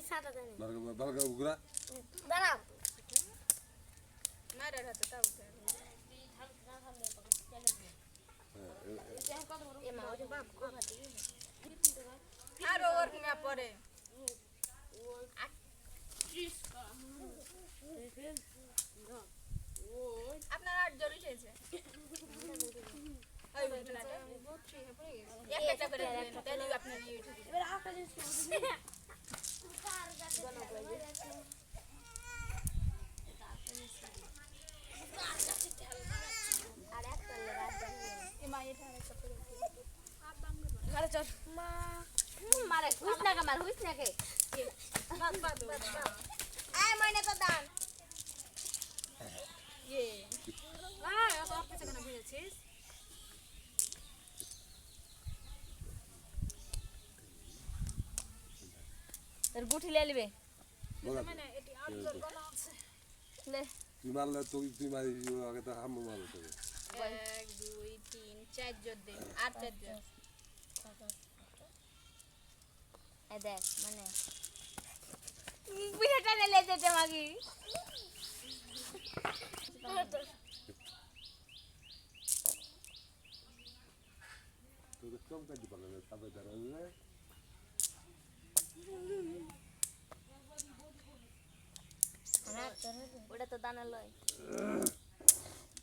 সাদা দেন বালকা উগরা দাঁড়াও মারা হাতে তাও এ মা ওরে বাপ কো ভাতি আর ওর না পরে আপনার 8 জন এসেছে ওই ঘটনাটা একটা করে তাহলে আপনার ইয়ে উঠে যাবে এবার আটা জিনিস আর একটা রাত এ মা এটা আরেকটা করে ঘরে চল মা মারে হুইস না কে মার হুইস না কে বাদ আয় মইনে তো দান ইয়ে এত অপেক্ষা কেন বুঝেছিস তোর গুঠি লে লিবে মানে এটি 8 জন বলা আছে লে তুই মারলে তুই মারি আগে তো হাম মারো তো 1 2 3 4 জন দে আর 4 জন এ দেখ মানে বিড়াটা লে যেতে মাগি তোকে চমকা দি পারলে তবে দাঁড়ালে ওটা তো দানা লয়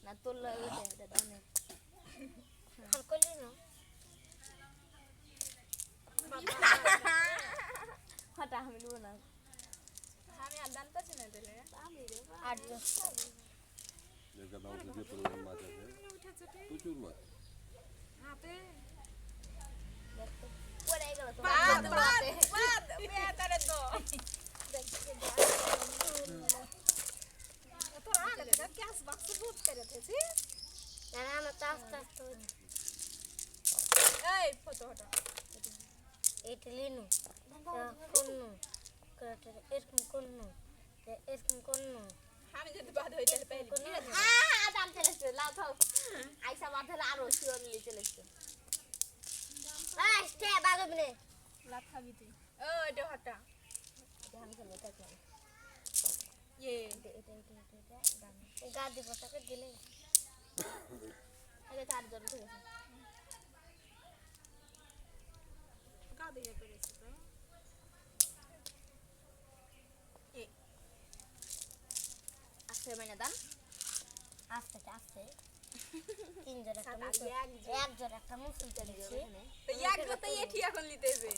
না তোর লয় ওটা এটা দানা আর কইলি না হটা আমি লব না আমি আর জানতাছি না তাহলে আমি রে আর দেখা দাও যে প্রোগ্রাম মাছ আছে প্রচুর মাছ হাতে দেখো পড়ে গেল তো বাদ বেটারে তো তোর আগে থেকে গ্যাস বাক্স বুট করে দিয়েছি না আমার তো আস্তে আস্তে এই ফটো হটা এটা লিনু কোন্নু করে এরকম কোন্নু এরকম কোন্নু আমি যদি বাদ হই তাহলে পেলে দাম চলেছে লাও থাও আইসা বাঁধালে আরো শিওর নিয়ে চলেছে স্টে বাগবনে লাভ খাবি তুই ও এটা হটা ধান খেলে থাকে ইয়ে এটা দাম গাদি পোশাকে দিলে আরে তার জন্য ঠিক আছে কা দিয়ে করেছিস তো এ আস্তে মানে দাম আস্তে আস্তে তিনজন একটা মুসুল একজন একটা মুসুল চলে গেছে তো একবার তো এটি এখন লিতেছে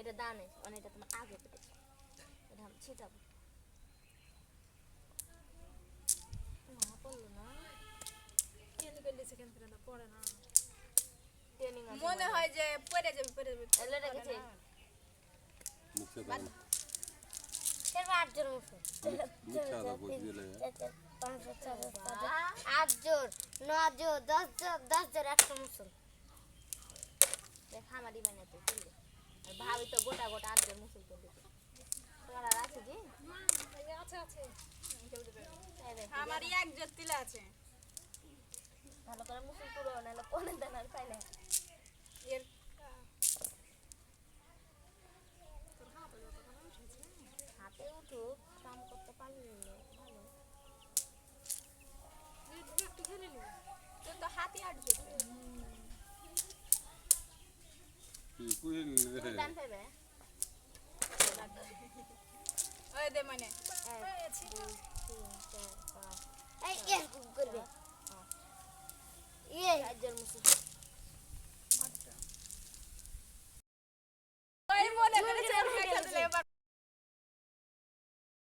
এটা দানে মানে এটা তোমার আগে পেটেছে এটা আমি ছিটাবো না পড়লো না কেন করলে সেকেন্ড ফ্রেন্ড পড়ে না ট্রেনিং মনে হয় যে পড়ে যাবে এলে রেখেছে মুখে দাও এর আটজন মুসুল মুখে দাও বুঝিলে 5 6 8 জন 9 জন 10 জন একটা মুসুল দেখ আমারই মানে তো চলে আর ভাবি তো গোটা গোটা 8 জন মুসুল করে দিতে তোরা আছে জি আছে আছে এই দেখ আমার এক জতিলা আছে ভালো করে মুসুল পুরো নালে কোনে দানার পাইলে এর হাতে উঠো কাম করতে পারলে ভালো একটু খেলে নি তো হাতে আট জুটবে তুই কুইল রে দান পাবে ওই দে মানে 1 2 3 4 5 এই এরকম করবে এই 4 জন মুসুল